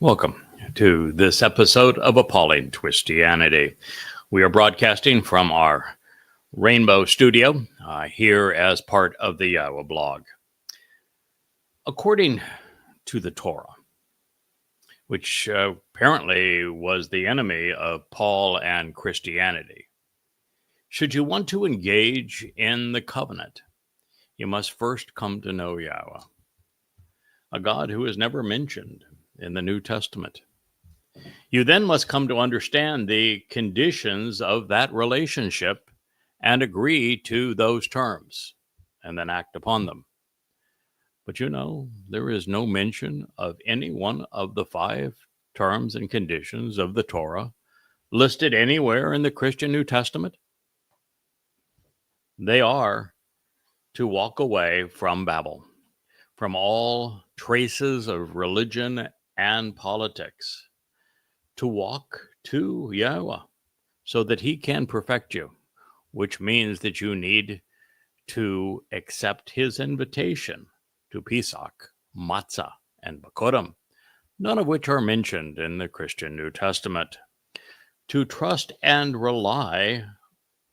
Welcome to this episode of Appalling Twistianity. We are broadcasting from our Rainbow Studio here as part of the Yahweh blog. According to the Torah, which apparently was the enemy of Paul and Christianity, should you want to engage in the covenant, you must first come to know Yahweh, a God who is never mentioned in the New Testament. You then must come to understand the conditions of that relationship and agree to those terms and then act upon them. But there is no mention of any one of the 5 terms and conditions of the Torah listed anywhere in the Christian New Testament. They are to walk away from Babel, from all traces of religion and politics, to walk to Yahweh so that he can perfect you, which means that you need to accept his invitation to Pesach, Matzah, and Bakorim, none of which are mentioned in the Christian New Testament, to trust and rely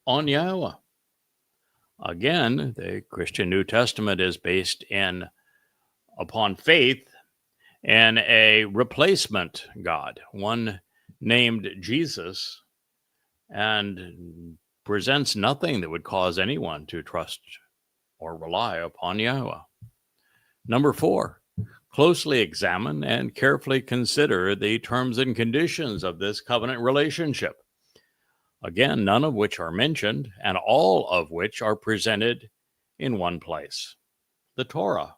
on Yahweh. Again, the Christian New Testament is based upon faith and a replacement God, one named Jesus, and presents nothing that would cause anyone to trust or rely upon Yahweh. Number 4, closely examine and carefully consider the terms and conditions of this covenant relationship. Again, none of which are mentioned, and all of which are presented in one place, the Torah,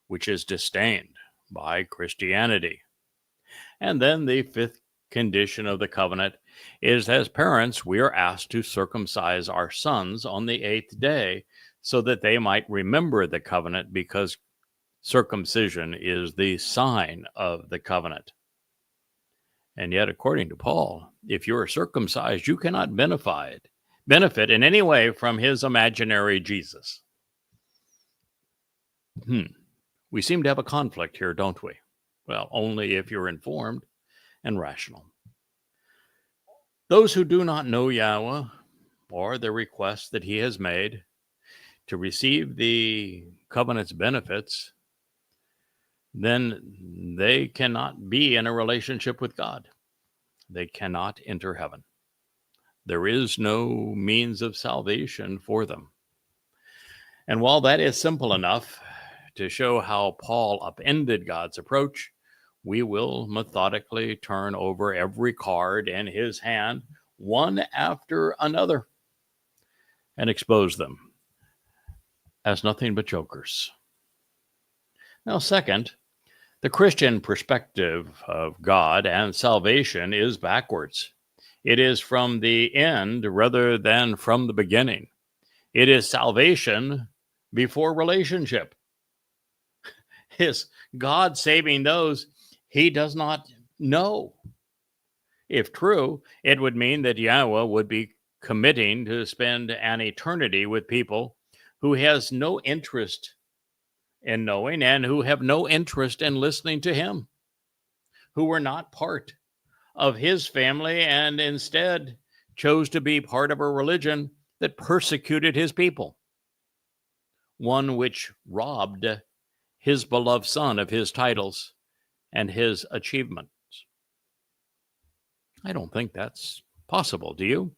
which is disdained by Christianity. And then the 5th condition of the covenant is, as parents, we are asked to circumcise our sons on the 8th day so that they might remember the covenant, because circumcision is the sign of the covenant. And yet, according to Paul, if you are circumcised, you cannot benefit in any way from his imaginary Jesus. We seem to have a conflict here, don't we? Well, only if you're informed and rational. Those who do not know Yahweh or the request that he has made to receive the covenant's benefits, then they cannot be in a relationship with God. They cannot enter heaven. There is no means of salvation for them. And while that is simple enough to show how Paul upended God's approach, we will methodically turn over every card in his hand, one after another, and expose them as nothing but jokers. Now, second, the Christian perspective of God and salvation is backwards. It is from the end rather than from the beginning. It is salvation before relationship. Is God saving those he does not know? If true, it would mean that Yahweh would be committing to spend an eternity with people who has no interest in knowing and who have no interest in listening to him, who were not part of his family and instead chose to be part of a religion that persecuted his people, one which robbed his beloved son of his titles and his achievements. I don't think that's possible, do you?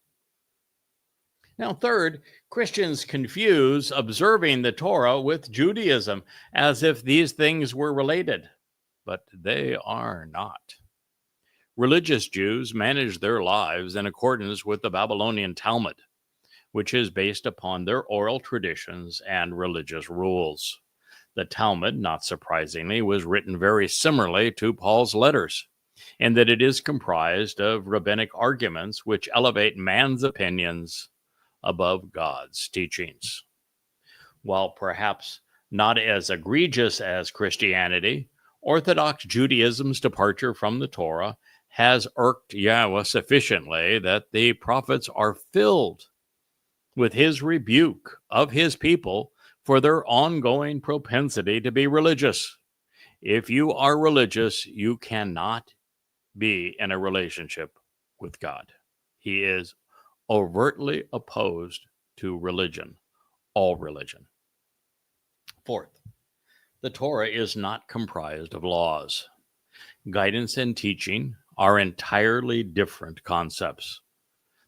Now, third, Christians confuse observing the Torah with Judaism as if these things were related, but they are not. Religious Jews manage their lives in accordance with the Babylonian Talmud, which is based upon their oral traditions and religious rules. The Talmud, not surprisingly, was written very similarly to Paul's letters, in that it is comprised of rabbinic arguments which elevate man's opinions above God's teachings. While perhaps not as egregious as Christianity, Orthodox Judaism's departure from the Torah has irked Yahweh sufficiently that the prophets are filled with his rebuke of his people for their ongoing propensity to be religious. If you are religious, you cannot be in a relationship with God. He is overtly opposed to religion, all religion. Fourth, the Torah is not comprised of laws. Guidance and teaching are entirely different concepts.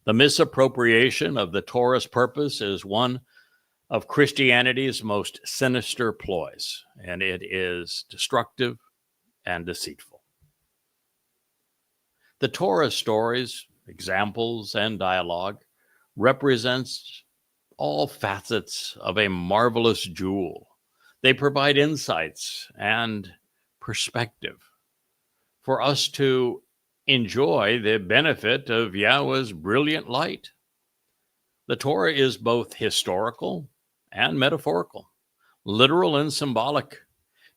The misappropriation of the Torah's purpose is one of Christianity's most sinister ploys, and it is destructive and deceitful. The Torah stories, examples, and dialogue represents all facets of a marvelous jewel. They provide insights and perspective for us to enjoy the benefit of Yahweh's brilliant light. The Torah is both historical and metaphorical, literal and symbolic,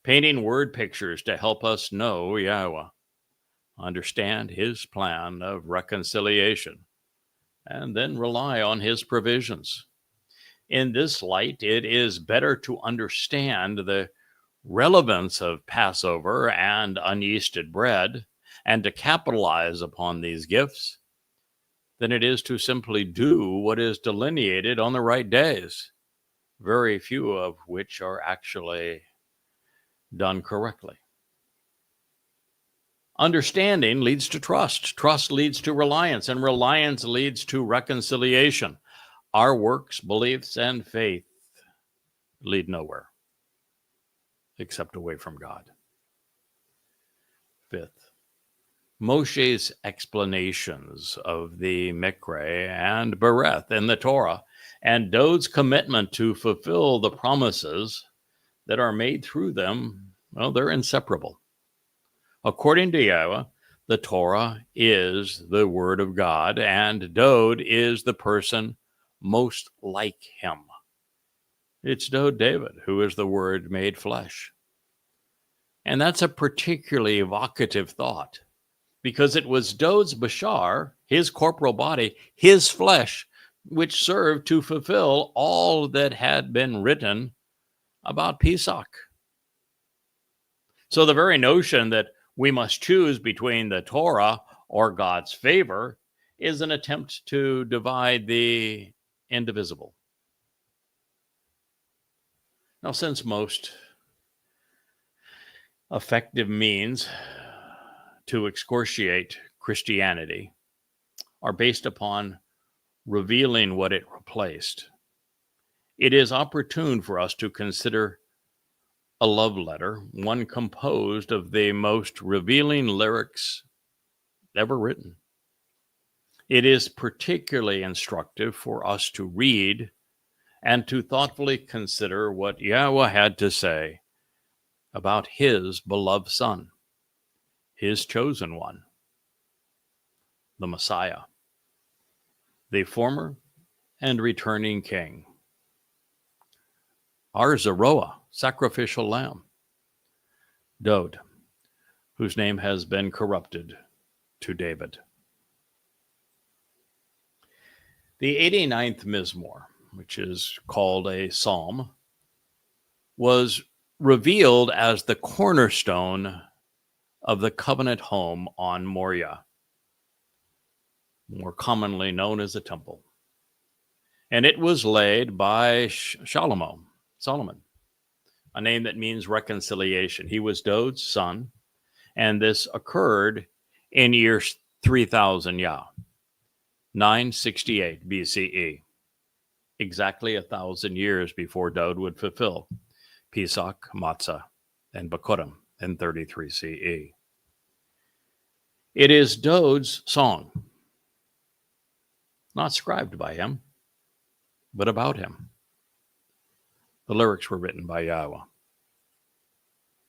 painting word pictures to help us know Yahweh, understand his plan of reconciliation, and then rely on his provisions. In this light, it is better to understand the relevance of Passover and unyeasted bread and to capitalize upon these gifts than it is to simply do what is delineated on the right days, very few of which are actually done correctly. Understanding leads to trust. Trust leads to reliance, and reliance leads to reconciliation. Our works, beliefs, and faith lead nowhere except away from God. Fifth, Moshe's explanations of the Mikra and Bereth in the Torah and Dowd's commitment to fulfill the promises that are made through them, well, they're inseparable. According to Yahweh, the Torah is the word of God, and Dowd is the person most like him. It's Dowd David, who is the word made flesh. And that's a particularly evocative thought, because it was Dowd's bashar, his corporal body, his flesh, which served to fulfill all that had been written about Pesach. So the very notion that we must choose between the Torah or God's favor is an attempt to divide the indivisible. Now, since most effective means to excoriate Christianity are based upon revealing what it replaced, it is opportune for us to consider a love letter, one composed of the most revealing lyrics ever written. It is particularly instructive for us to read and to thoughtfully consider what Yahweh had to say about his beloved Son, his chosen one, the Messiah, the former and returning King, our Zeroah, sacrificial lamb, Dowd, whose name has been corrupted to David. The 89th Mizmor, which is called a psalm, was revealed as the cornerstone of the covenant home on Moriah, more commonly known as the temple. And it was laid by Solomon, a name that means reconciliation. He was Dowd's son, and this occurred in year 3000 Yah, 968 BCE, exactly 1,000 years before Dowd would fulfill Pesach, Matzah, and Bikurim in 33 CE. It is Dowd's song, not scribed by him, but about him. The lyrics were written by Yahweh.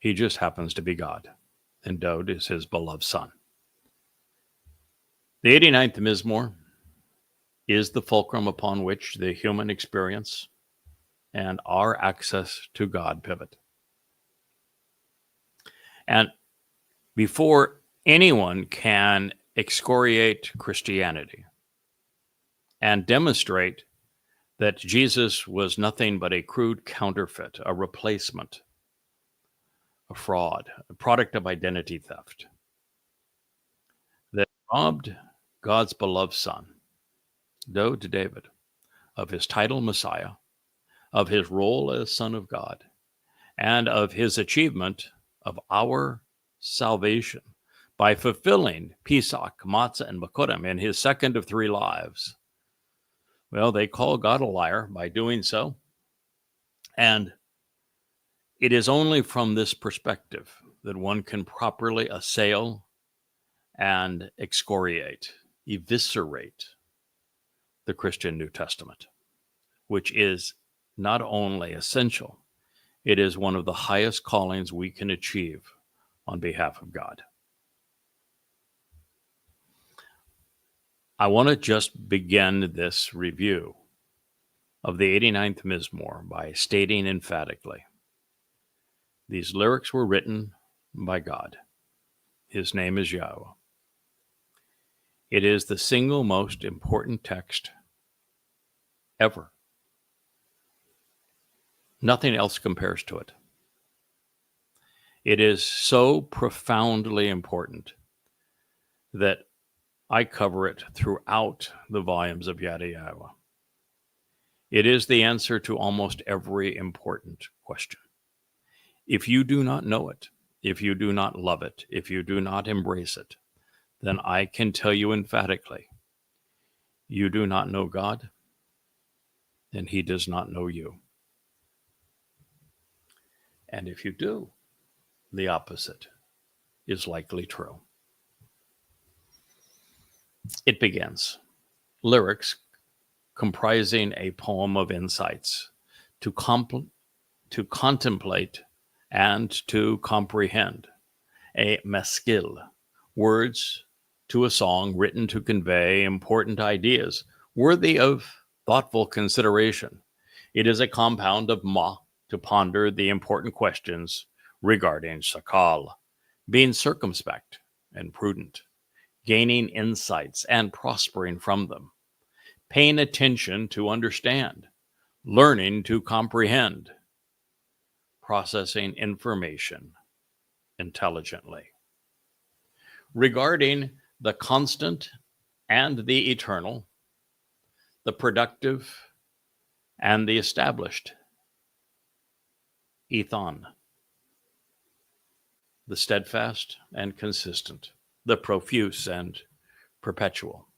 He just happens to be God, and Dowd is his beloved son. The 89th Mizmor is the fulcrum upon which the human experience and our access to God pivot. And before anyone can excoriate Christianity and demonstrate that Jesus was nothing but a crude counterfeit, a replacement, a fraud, a product of identity theft, robbed God's beloved son, Dowd to David, of his title Messiah, of his role as Son of God, and of his achievement of our salvation by fulfilling Pesach, Matzah, and Makodim in his second of three lives. Well, they call God a liar by doing so. And it is only from this perspective that one can properly assail and excoriate, eviscerate the Christian New Testament, which is not only essential, it is one of the highest callings we can achieve on behalf of God. I want to just begin this review of the 89th Mizmor by stating emphatically, these lyrics were written by God. His name is Yahweh. It is the single most important text ever. Nothing else compares to it. It is so profoundly important that I cover it throughout the volumes of Yada Yahweh. It is the answer to almost every important question. If you do not know it, if you do not love it, if you do not embrace it, then I can tell you emphatically, you do not know God, and he does not know you. And if you do, the opposite is likely true. It begins, lyrics comprising a poem of insights to contemplate and to comprehend, a maskil, words to a song written to convey important ideas worthy of thoughtful consideration. It is a compound of ma, to ponder the important questions regarding sakal, being circumspect and prudent, gaining insights and prospering from them, paying attention to understand, learning to comprehend, processing information intelligently. Regarding the constant and the eternal, the productive and the established, Ethan, the steadfast and consistent, the profuse and perpetual,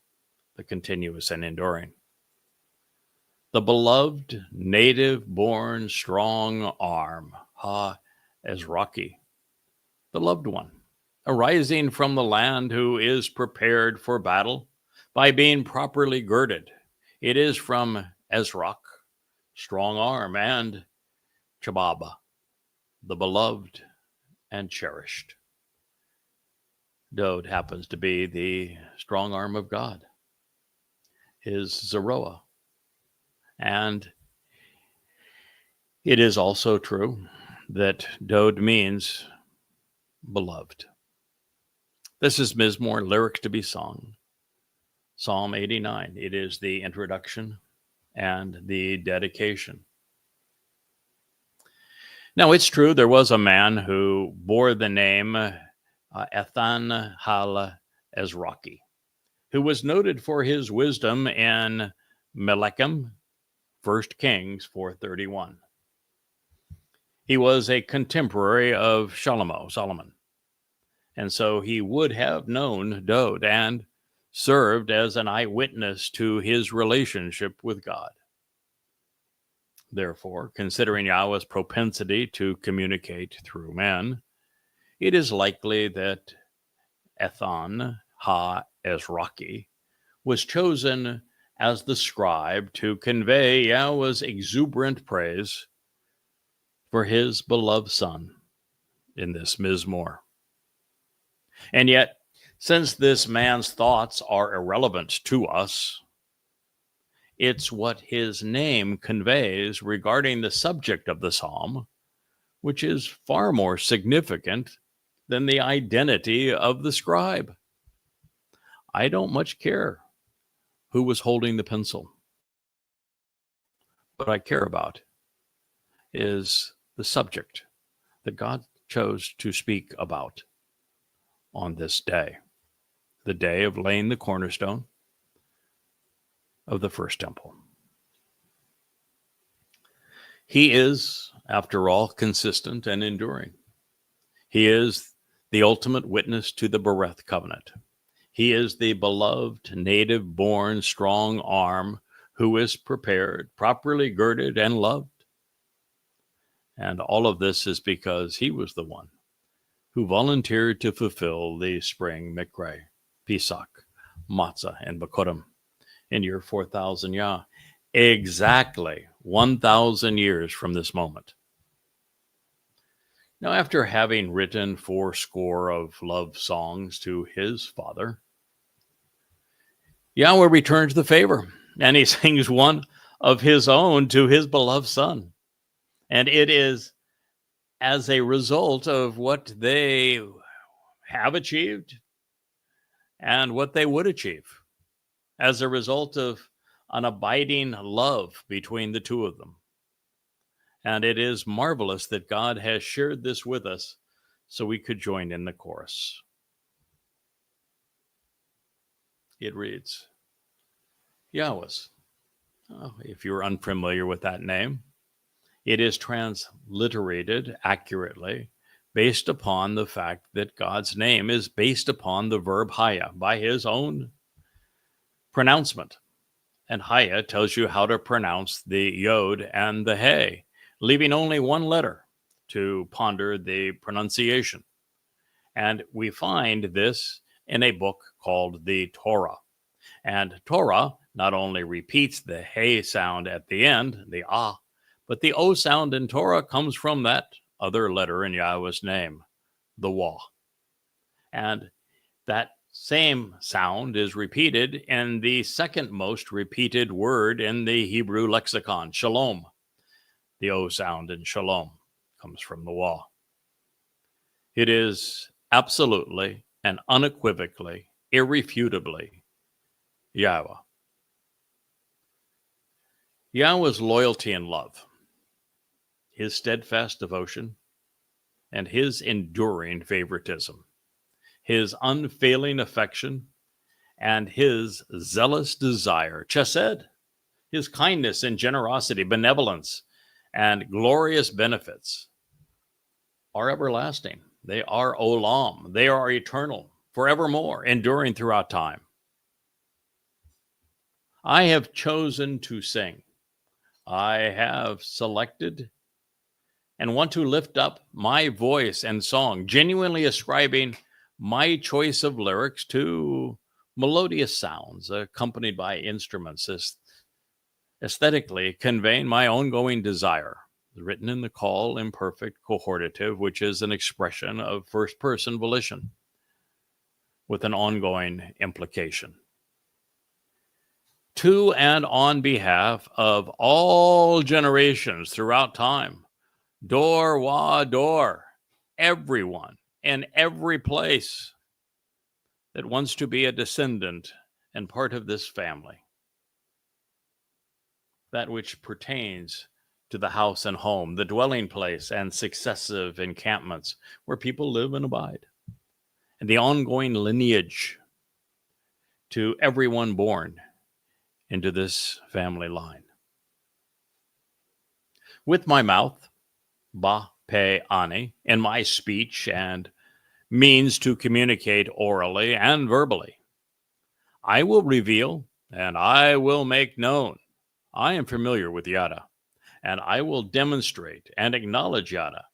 the continuous and enduring, the beloved, native-born, strong arm, Ha Ezraki, the loved one, arising from the land who is prepared for battle by being properly girded. It is from Ezrak, strong arm, and Chababa, the beloved and cherished. Dowd happens to be the strong arm of God, his Zeroah. And it is also true that Dowd means beloved. This is Mizmor, lyrics to be sung. Psalm 89. It is the introduction and the dedication. Now, it's true there was a man who bore the name Ethan Hal Ezraki, who was noted for his wisdom in Melechim, 1 Kings 4:31. He was a contemporary of Solomon, and so he would have known Dowd and served as an eyewitness to his relationship with God. Therefore, considering Yahweh's propensity to communicate through men, it is likely that Ethan Ha Ezraki was chosen as the scribe to convey Yahweh's exuberant praise for his beloved son in this Mizmor. And yet, since this man's thoughts are irrelevant to us, it's what his name conveys regarding the subject of the psalm, which is far more significant than the identity of the scribe. I don't much care who was holding the pencil. What I care about is the subject that God chose to speak about on this day. the day of laying the cornerstone of the first temple. He is, after all, consistent and enduring. He is the ultimate witness to the Bereth covenant. He is the beloved, native-born, strong arm who is prepared, properly girded, and loved. And all of this is because he was the one who volunteered to fulfill the spring Mikre, Pesach, Matzah, and Bekurim in year 4000 Yah, exactly 1,000 years from this moment. Now, after having written 80 of love songs to his father, Yahweh returns the favor, and he sings one of his own to his beloved son. And it is as a result of what they have achieved and what they would achieve, as a result of an abiding love between the two of them. And it is marvelous that God has shared this with us so we could join in the chorus. It reads, Yahweh's. Oh, if you're unfamiliar with that name, it is transliterated accurately based upon the fact that God's name is based upon the verb haya by his own pronouncement. And haya tells you how to pronounce the yod and the he, leaving only one letter to ponder the pronunciation. And we find this in a book called the Torah. And Torah not only repeats the he sound at the end, the ah, but the o sound in Torah comes from that other letter in Yahweh's name, the wah. And that same sound is repeated in the second most repeated word in the Hebrew lexicon, shalom. The O sound in shalom comes from the wah. It is absolutely and unequivocally, irrefutably Yahweh. Yahweh's loyalty and love, his steadfast devotion, and his enduring favoritism, his unfailing affection, and his zealous desire, chesed, his kindness and generosity, benevolence, and glorious benefits are everlasting. They are olam. They are eternal, forevermore, enduring throughout time. I have chosen to sing. I have selected and want to lift up my voice and song, genuinely ascribing my choice of lyrics to melodious sounds accompanied by instruments, aesthetically conveying my ongoing desire, written in the call imperfect cohortative, which is an expression of first-person volition with an ongoing implication. To and on behalf of all generations throughout time, Dor wa Dor, everyone in every place that wants to be a descendant and part of this family, that which pertains to the house and home, the dwelling place and successive encampments where people live and abide, and the ongoing lineage to everyone born into this family line. With my mouth, ba, pe, ani, in my speech and means to communicate orally and verbally, I will reveal and I will make known. I am familiar with Yada, and I will demonstrate and acknowledge Yada,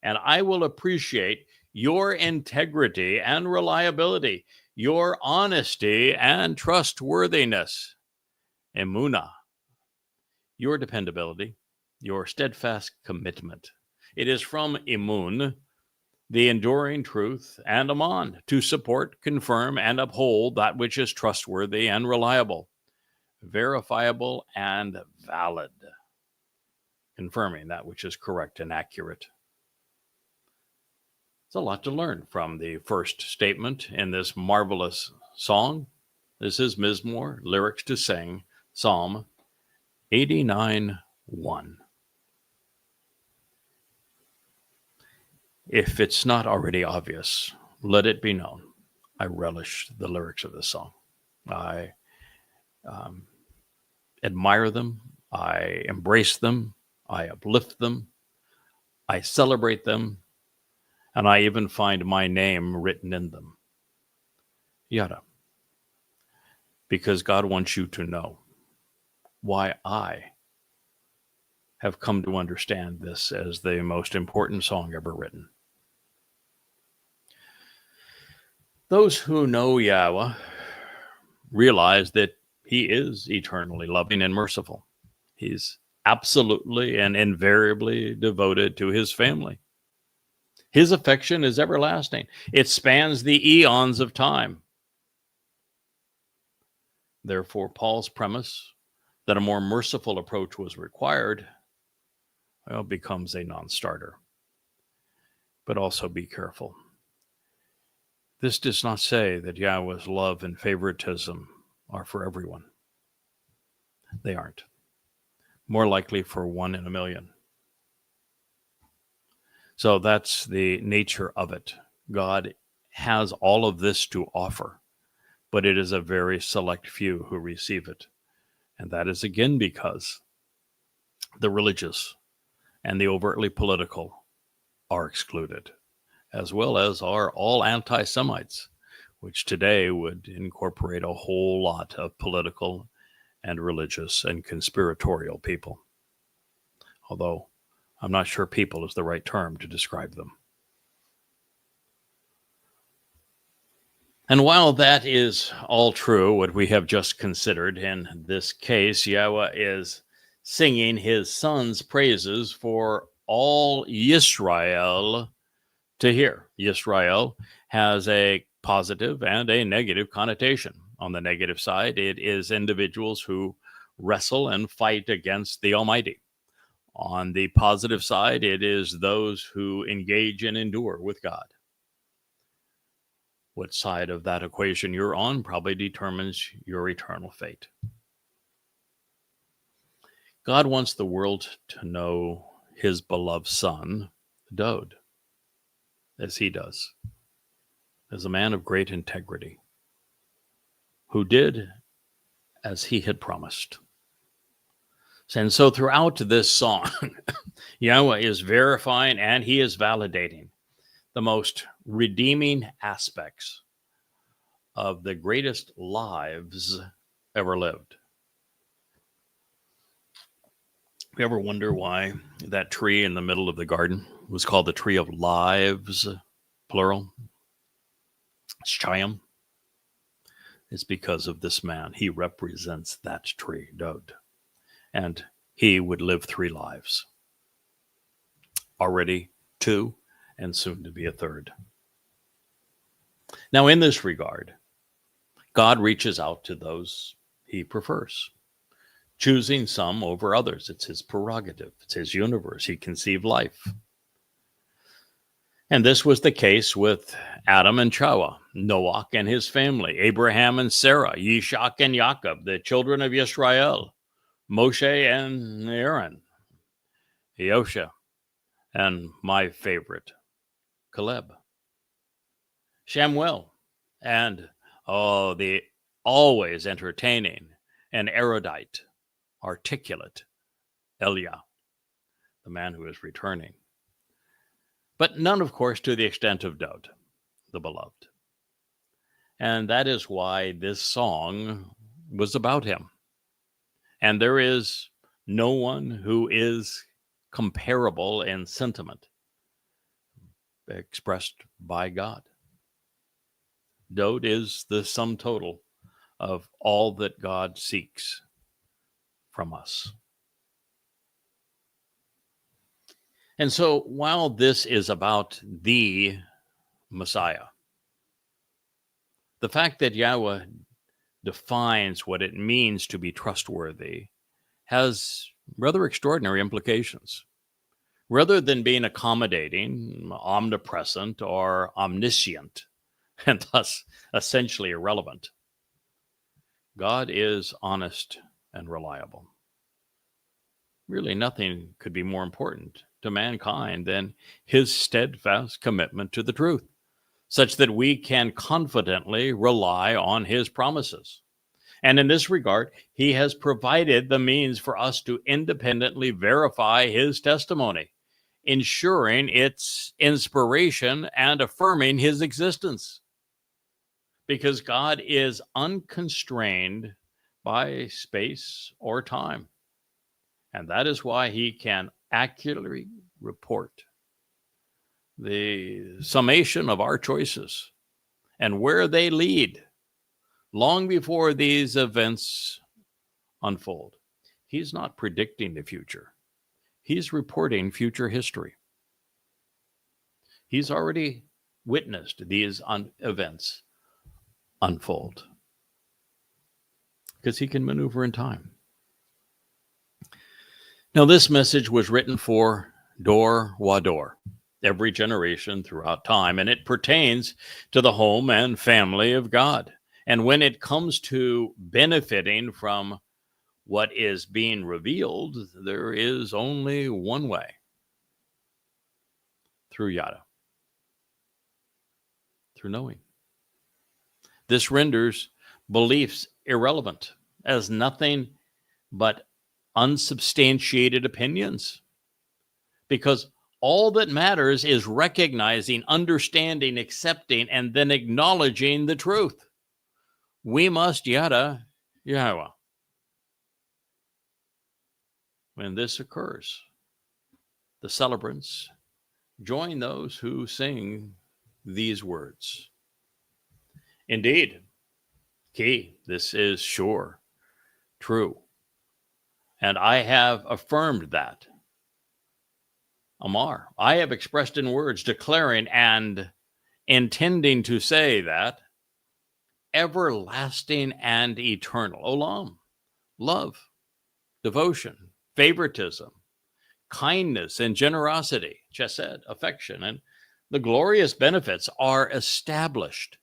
and I will appreciate your integrity and reliability, your honesty and trustworthiness, emunah, your dependability, your steadfast commitment. It is from emun, the enduring truth, and aman, to support, confirm, and uphold that which is trustworthy and reliable, verifiable and valid, confirming that which is correct and accurate. It's a lot to learn from the first statement in this marvelous song. This is Mizmor, lyrics to sing, Psalm 89:1. If it's not already obvious, let it be known. I relish the lyrics of this song. I admire them. I embrace them. I uplift them. I celebrate them. And I even find my name written in them. Yada. Because God wants you to know why I have come to understand this as the most important song ever written. Those who know Yahweh realize that he is eternally loving and merciful. He's absolutely and invariably devoted to his family. His affection is everlasting. It spans the eons of time. Therefore, Paul's premise that a more merciful approach was required, well, becomes a non-starter. But also be careful. This does not say that Yahweh's love and favoritism are for everyone. They aren't. More likely for 1 in a million. So that's the nature of it. God has all of this to offer, but it is a very select few who receive it. And that is again because the religious and the overtly political are excluded, as well as are all anti-Semites, which today would incorporate a whole lot of political and religious and conspiratorial people. Although I'm not sure people is the right term to describe them. And while that is all true, what we have just considered in this case, Yahweh is singing his son's praises for all Yisrael to hear. Yisrael has a positive and a negative connotation. On the negative side, it is individuals who wrestle and fight against the Almighty. On the positive side, it is those who engage and endure with God. What side of that equation you're on probably determines your eternal fate. God wants the world to know his beloved son, Dowd, as he does, as a man of great integrity, who did as he had promised. And so throughout this song, Yahweh is verifying and he is validating the most redeeming aspects of the greatest lives ever lived. You ever wonder why that tree in the middle of the garden was called the tree of lives, plural? It's Chaim. It's because of this man. He represents that tree, Dowd. And he would live 3 lives. Already 2, and soon to be a 3rd. Now, in this regard, God reaches out to those he prefers, choosing some over others. It's his prerogative. It's his universe. He conceived life. And this was the case with Adam and Chava, Noach and his family, Abraham and Sarah, Yishak and Jacob, the children of Yisrael, Moshe and Aaron, Yosha, and my favorite, Caleb, Shamuel, and the always entertaining and erudite, articulate Eliah, the man who is returning. But none, of course, to the extent of Dowd, the beloved. And that is why this song was about him. And there is no one who is comparable in sentiment expressed by God. Dowd is the sum total of all that God seeks from us. And so while this is about the Messiah, the fact that Yahweh defines what it means to be trustworthy has rather extraordinary implications. Rather than being accommodating, omnipresent, or omniscient, and thus essentially irrelevant, God is honest and reliable. Really, nothing could be more important to mankind than his steadfast commitment to the truth. such that we can confidently rely on his promises. And in this regard, he has provided the means for us to independently verify his testimony, ensuring its inspiration and affirming his existence. Because God is unconstrained by space or time. And that is why he can accurately report the summation of our choices and where they lead long before these events unfold. He's not predicting the future. He's reporting future history. He's already witnessed these events unfold because he can maneuver in time. Now, this message was written for Dor Wador, every generation throughout time, and it pertains to the home and family of God. And when it comes to benefiting from what is being revealed, there is only one way: through Yada, through knowing. This renders beliefs irrelevant as nothing but unsubstantiated opinions, because all that matters is recognizing, understanding, accepting, and then acknowledging the truth. We must Yada Yahweh. When this occurs, the celebrants join those who sing these words. Indeed, Ki, this is sure, true, and I have affirmed that. Amar, I have expressed in words, declaring and intending to say that everlasting and eternal, Olam, love, devotion, favoritism, kindness, and generosity, chesed, affection, and the glorious benefits are established,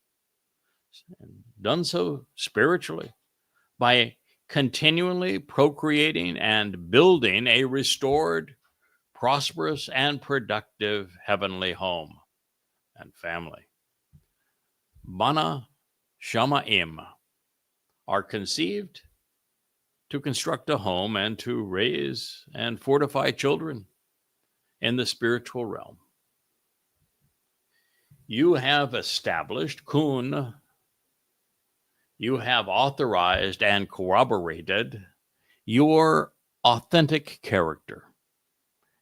and done so spiritually, by continually procreating and building a restored, prosperous, and productive heavenly home and family. Bana Shamaim are conceived to construct a home and to raise and fortify children in the spiritual realm. You have established, Kun, you have authorized and corroborated your authentic character,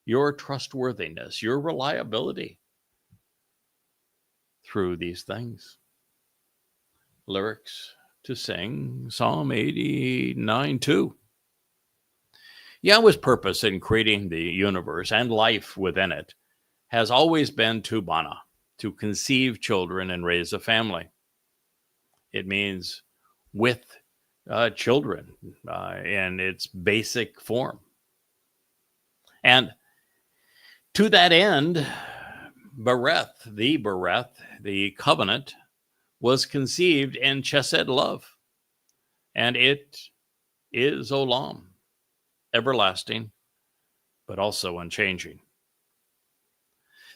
your trustworthiness, your reliability through these things. Lyrics to sing Psalm 89:2. Yahweh's purpose in creating the universe and life within it has always been to bana, to conceive children and raise a family. It means with children in its basic form. And to that end, Bereth, the covenant, was conceived in chesed love, and it is olam, everlasting, but also unchanging.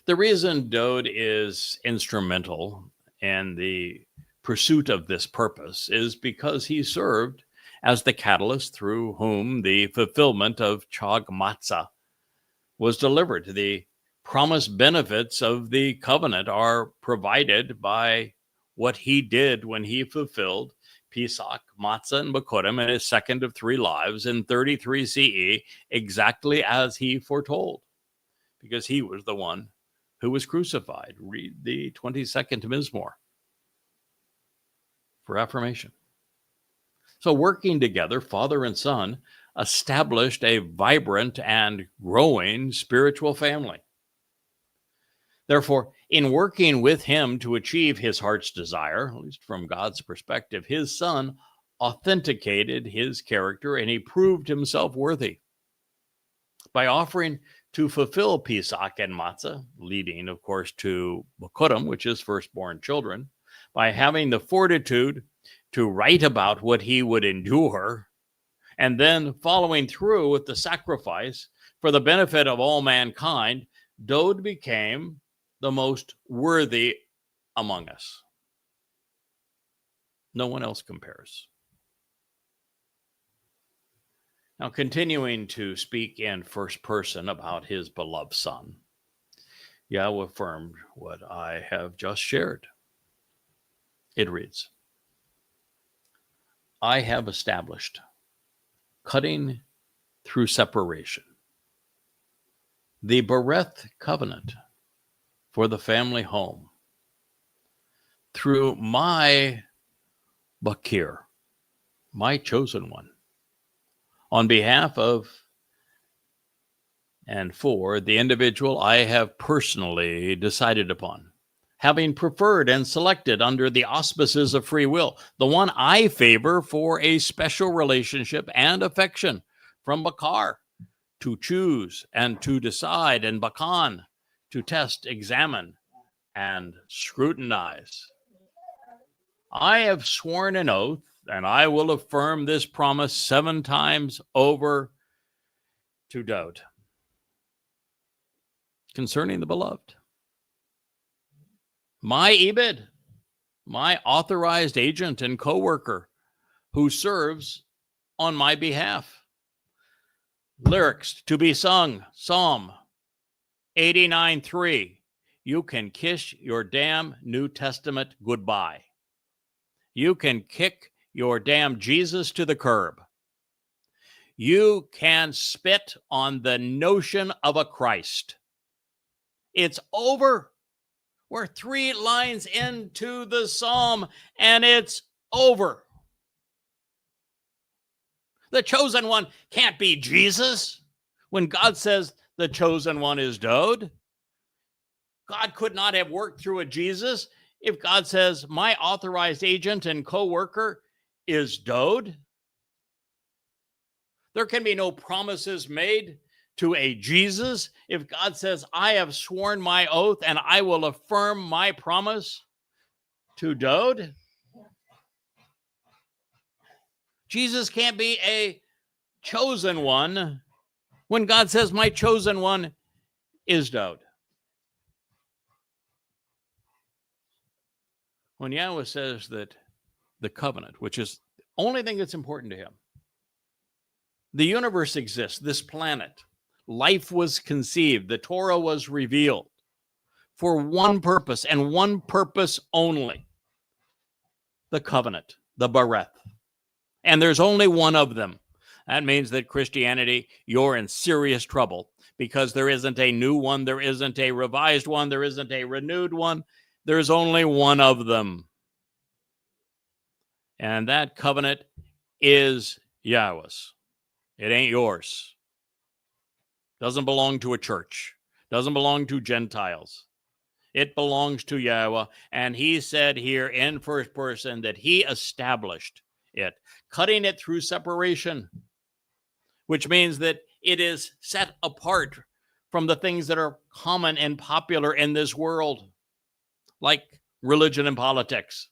The reason Dowd is instrumental in the pursuit of this purpose is because he served as the catalyst through whom the fulfillment of Chag Matzah was delivered. The promised benefits of the covenant are provided by what he did when he fulfilled Pesach, Matzah, and Bekurim in his second of three lives in 33 CE, exactly as he foretold, because he was the one who was crucified. Read the 22nd Mizmor for affirmation. So working together, father and son established a vibrant and growing spiritual family. Therefore, in working with him to achieve his heart's desire, at least from God's perspective, his son authenticated his character and he proved himself worthy by offering to fulfill Pesach and Matzah, leading, of course, to Bekurim, which is firstborn children, by having the fortitude to write about what he would endure, and then following through with the sacrifice for the benefit of all mankind. Dowd became the most worthy among us. No one else compares. Now, continuing to speak in first person about his beloved Son, Yahweh affirmed what I have just shared. It reads, I have established, cutting through separation, the Bereth covenant for the family home through my Bakir, my chosen one, on behalf of and for the individual I have personally decided upon, having preferred and selected under the auspices of free will, the one I favor for a special relationship and affection, from Bakar to choose and to decide, and Bakan to test, examine, and scrutinize. I have sworn an oath, and I will affirm this promise 7 times over to Dowd concerning the beloved. My Ebed, my authorized agent and co-worker who serves on my behalf. Lyrics to be sung, Psalm 89:3. You can kiss your damn New Testament goodbye. You can kick your damn Jesus to the curb. You can spit on the notion of a Christ. It's over. We're 3 lines into the psalm, and it's over. The chosen one can't be Jesus. When God says the chosen one is Dowd, God could not have worked through a Jesus if God says my authorized agent and co-worker is Dowd. There can be no promises made to a Jesus if God says, I have sworn my oath and I will affirm my promise to Dowd. Jesus can't be a chosen one when God says, my chosen one is Dowd. When Yahweh says that the covenant, which is the only thing that's important to him, the universe exists, this planet, life was conceived, the Torah was revealed for one purpose and one purpose only, the covenant, the Bereth. And there's only one of them. That means that Christianity, you're in serious trouble because there isn't a new one, there isn't a revised one, there isn't a renewed one. There's only one of them. And that covenant is Yahweh's. It ain't yours. Doesn't belong to a church. Doesn't belong to Gentiles. It belongs to Yahweh. And he said here in first person that he established it, cutting it through separation, which means that it is set apart from the things that are common and popular in this world, like religion and politics.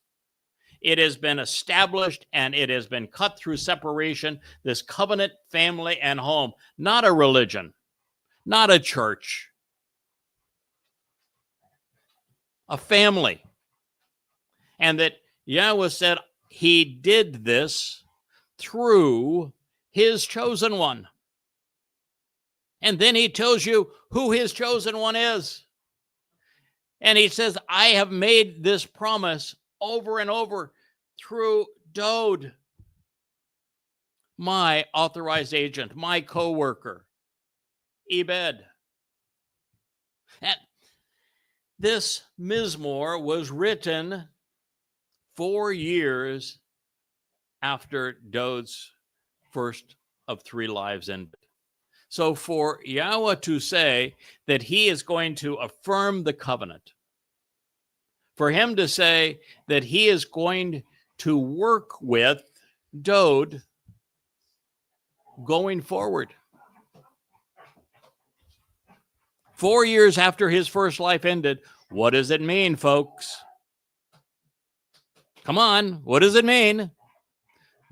It has been established and it has been cut through separation, this covenant, family, and home, not a religion, not a church, a family. And that Yahweh said he did this through his chosen one. And then he tells you who his chosen one is. And he says, I have made this promise over and over through Dowd, my authorized agent, my co-worker, Ebed. And this Mizmor was written 4 years after Dowd's first of 3 lives ended. So for Yahweh to say that he is going to affirm the covenant, for him to say that he is going to work with Dowd going forward, 4 years after his first life ended, what does it mean, folks? Come on, what does it mean?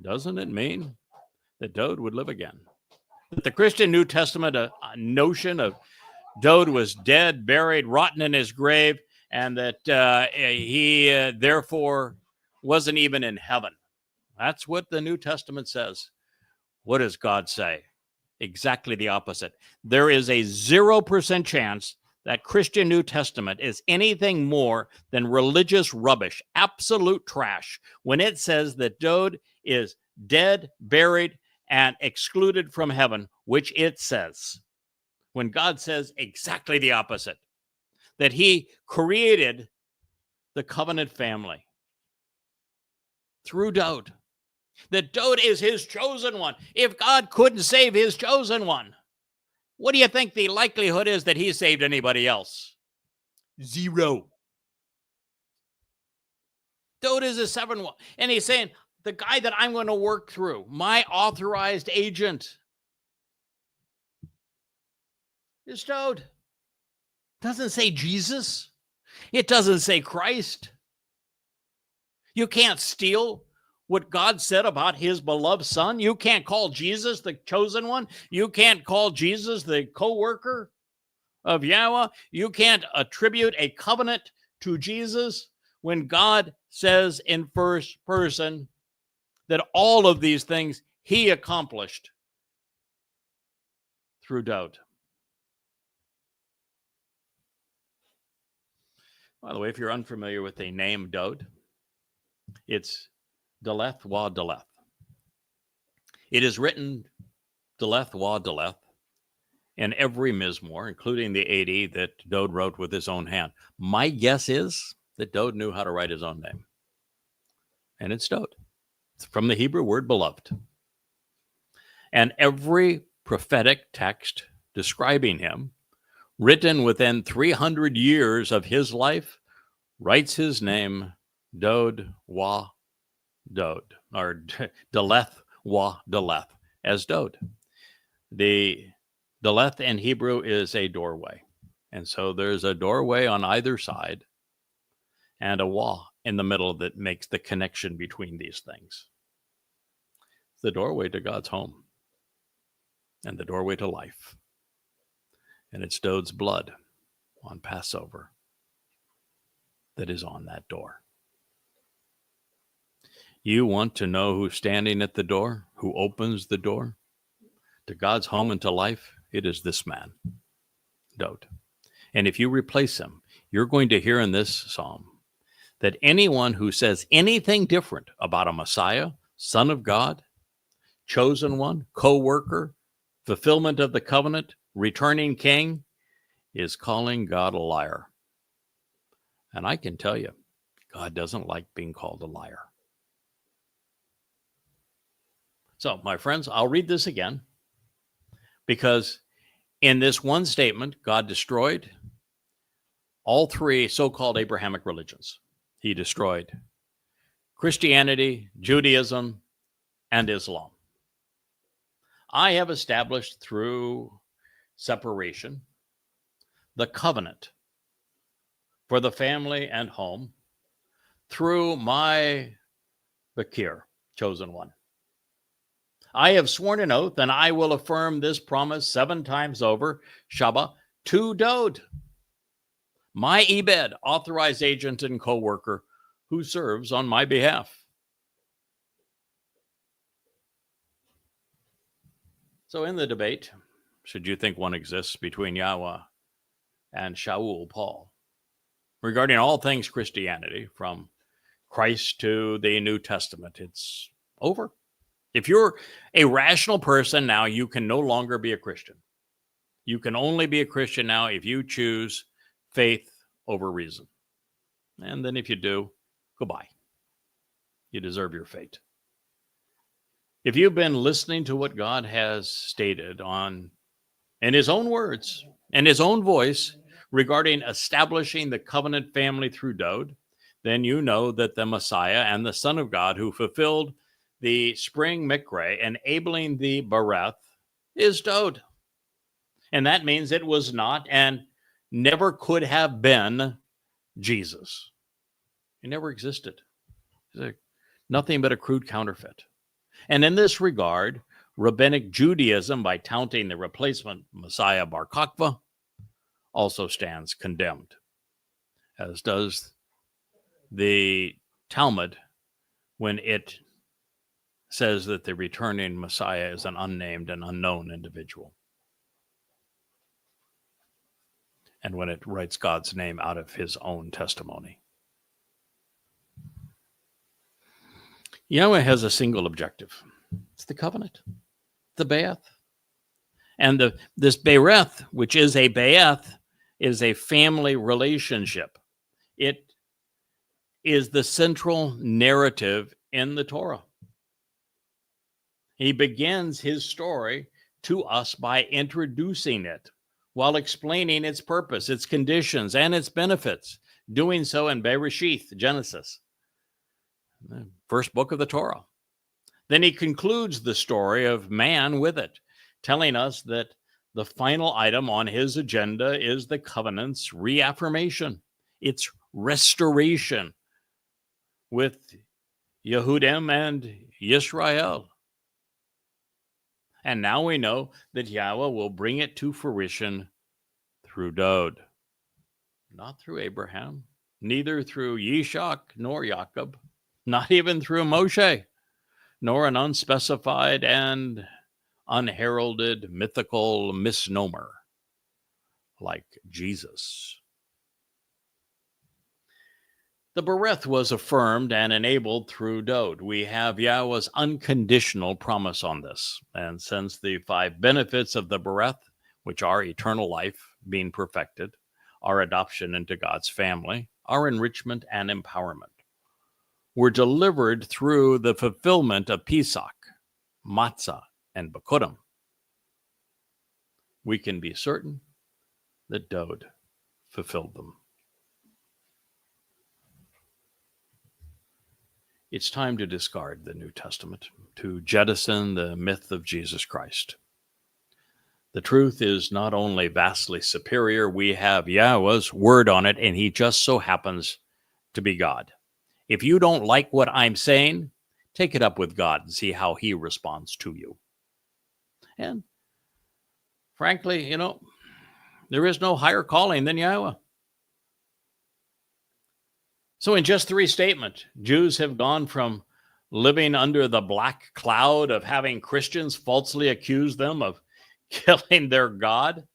Doesn't it mean that Dowd would live again? That the Christian New Testament, a notion of Dowd was dead, buried, rotten in his grave, and that he therefore wasn't even in heaven. That's what the New Testament says. What does God say? Exactly the opposite. There is a 0% chance that Christian New Testament is anything more than religious rubbish, absolute trash, when it says that Dowd is dead, buried, and excluded from heaven, which it says. When God says exactly the opposite, that he created the covenant family through Dowd, that Dowd is his chosen one. If God couldn't save his chosen one, what do you think the likelihood is that he saved anybody else? 0. Dowd is a 7-1. And he's saying, the guy that I'm going to work through, my authorized agent, is Dowd. Doesn't say Jesus. It doesn't say Christ. You can't steal what God said about his beloved son. You can't call Jesus the chosen one. You can't call Jesus the co-worker of Yahweh. You can't attribute a covenant to Jesus when God says in first person that all of these things he accomplished through Dowd. By the way, if you're unfamiliar with the name Dowd, it's Deleth wa Deleth. It is written Deleth wa Deleth in every Mizmor, including the 80 that Dowd wrote with his own hand. My guess is that Dowd knew how to write his own name. And it's Dowd. It's from the Hebrew word beloved. And every prophetic text describing him, written within 300 years of his life, writes his name Dowd wa Dowd, or Deleth wa Deleth, as Dowd. The Deleth in Hebrew is a doorway. And so there's a doorway on either side and a wa in the middle that makes the connection between these things. It's the doorway to God's home and the doorway to life. And it's Dowd's blood on Passover that is on that door. You want to know who's standing at the door, who opens the door to God's home and to life? It is this man, Dowd. And if you replace him, you're going to hear in this psalm that anyone who says anything different about a Messiah, Son of God, chosen one, co-worker, fulfillment of the covenant, returning king, is calling God a liar. And I can tell you, God doesn't like being called a liar. So, my friends, I'll read this again, because in this one statement, God destroyed all 3 so-called Abrahamic religions. He destroyed Christianity, Judaism, and Islam. I have established through separation the covenant for the family and home through my Bakir, chosen one. I have sworn an oath, and I will affirm this promise 7 times over, Shabbat, to Dowd, my Ebed, authorized agent and co-worker, who serves on my behalf. So in the debate, should you think one exists between Yahweh and Shaul, Paul, regarding all things Christianity, from Christ to the New Testament, it's over. If you're a rational person now, you can no longer be a Christian. You can only be a Christian now if you choose faith over reason. And then if you do, goodbye. You deserve your fate. If you've been listening to what God has stated in his own words and his own voice regarding establishing the covenant family through Dowd, then you know that the Messiah and the Son of God who fulfilled the spring Mikre, enabling the Bereth, is Dowd. And that means it was not and never could have been Jesus. He never existed. He's nothing but a crude counterfeit. And in this regard, Rabbinic Judaism, by touting the replacement Messiah Bar Kokhba, also stands condemned. as does the Talmud when it says that the returning Messiah is an unnamed and unknown individual. And when it writes God's name out of his own testimony. Yahweh has a single objective. It's the covenant, the Be'eth. And this Bereth, which is a Be'eth, is a family relationship. It is the central narrative in the Torah. He begins his story to us by introducing it while explaining its purpose, its conditions, and its benefits, doing so in Bereshith, Genesis, the first book of the Torah. Then he concludes the story of man with it, telling us that the final item on his agenda is the covenant's reaffirmation, its restoration with Yehudim and Yisrael. And now we know that Yahweh will bring it to fruition through Dowd, not through Abraham, neither through Yishak nor Jacob, not even through Moshe, nor an unspecified and unheralded mythical misnomer like Jesus. The Bereth was affirmed and enabled through Dowd. We have Yahweh's unconditional promise on this. And since the 5 benefits of the Bereth, which are eternal life being perfected, our adoption into God's family, our enrichment and empowerment, were delivered through the fulfillment of Pesach, Matzah, and Bikurim, we can be certain that Dowd fulfilled them. It's time to discard the New Testament, to jettison the myth of Jesus Christ. The truth is not only vastly superior, we have Yahweh's word on it, and he just so happens to be God. If you don't like what I'm saying, take it up with God and see how he responds to you. And frankly, there is no higher calling than Yahweh. So in just 3 statements, Jews have gone from living under the black cloud of having Christians falsely accuse them of killing their God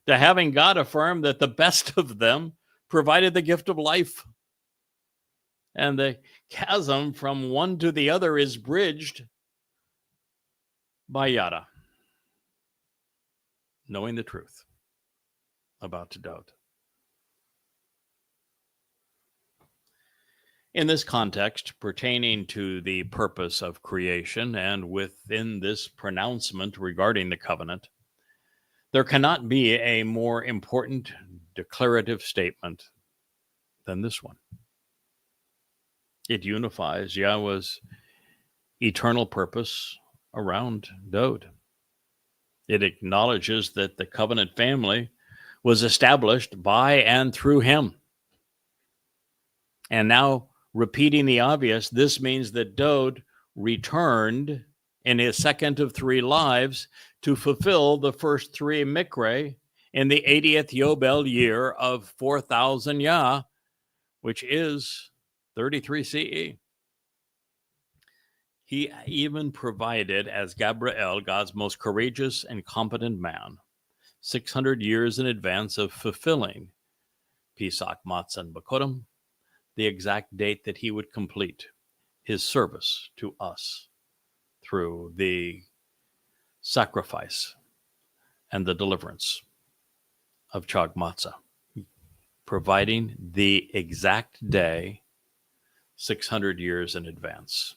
to having God affirm that the best of them provided the gift of life. And the chasm from one to the other is bridged by Yada, knowing the truth about Dowd. In this context, pertaining to the purpose of creation and within this pronouncement regarding the covenant, there cannot be a more important declarative statement than this one. It unifies Yahweh's eternal purpose around Dowd. It acknowledges that the covenant family was established by and through him. And now, repeating the obvious, this means that Dowd returned in his second of 3 lives to fulfill the first 3 Mikre in the 80th Yobel year of 4000 Yah, which is 33 CE. He even provided, as Gabriel, God's most courageous and competent man, 600 years in advance of fulfilling Pesach, Matzah, and Bikurim, the exact date that he would complete his service to us through the sacrifice and the deliverance of Chag Matzah, providing the exact day 600 years in advance.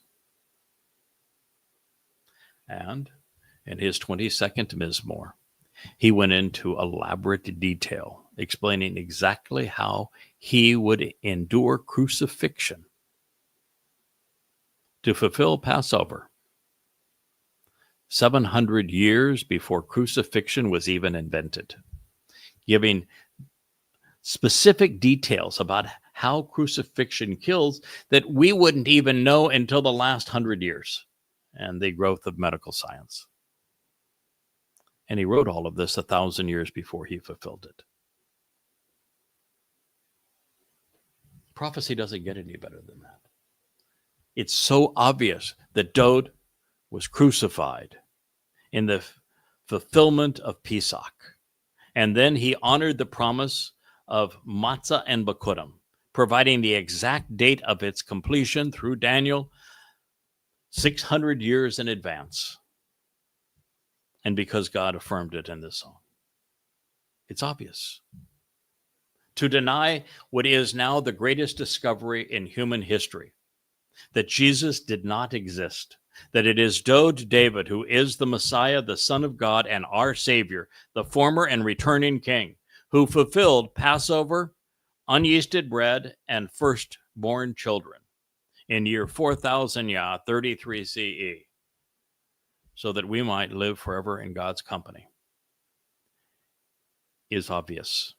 And in his 22nd Mizmor, he went into elaborate detail, explaining exactly how he would endure crucifixion to fulfill Passover, 700 years before crucifixion was even invented, giving specific details about how crucifixion kills that we wouldn't even know until the last 100 years and the growth of medical science. And he wrote all of this 1,000 years before he fulfilled it. Prophecy doesn't get any better than that. It's so obvious that Dowd was crucified in the fulfillment of Pesach. And then he honored the promise of Matzah and Bakurim, providing the exact date of its completion through Daniel 600 years in advance. And because God affirmed it in this song. It's obvious. To deny what is now the greatest discovery in human history, that Jesus did not exist, that it is Dowd David who is the Messiah, the Son of God, and our Savior, the former and returning King, who fulfilled Passover, unyeasted bread, and firstborn children in year 4000 33 CE, so that we might live forever in God's company, is obvious.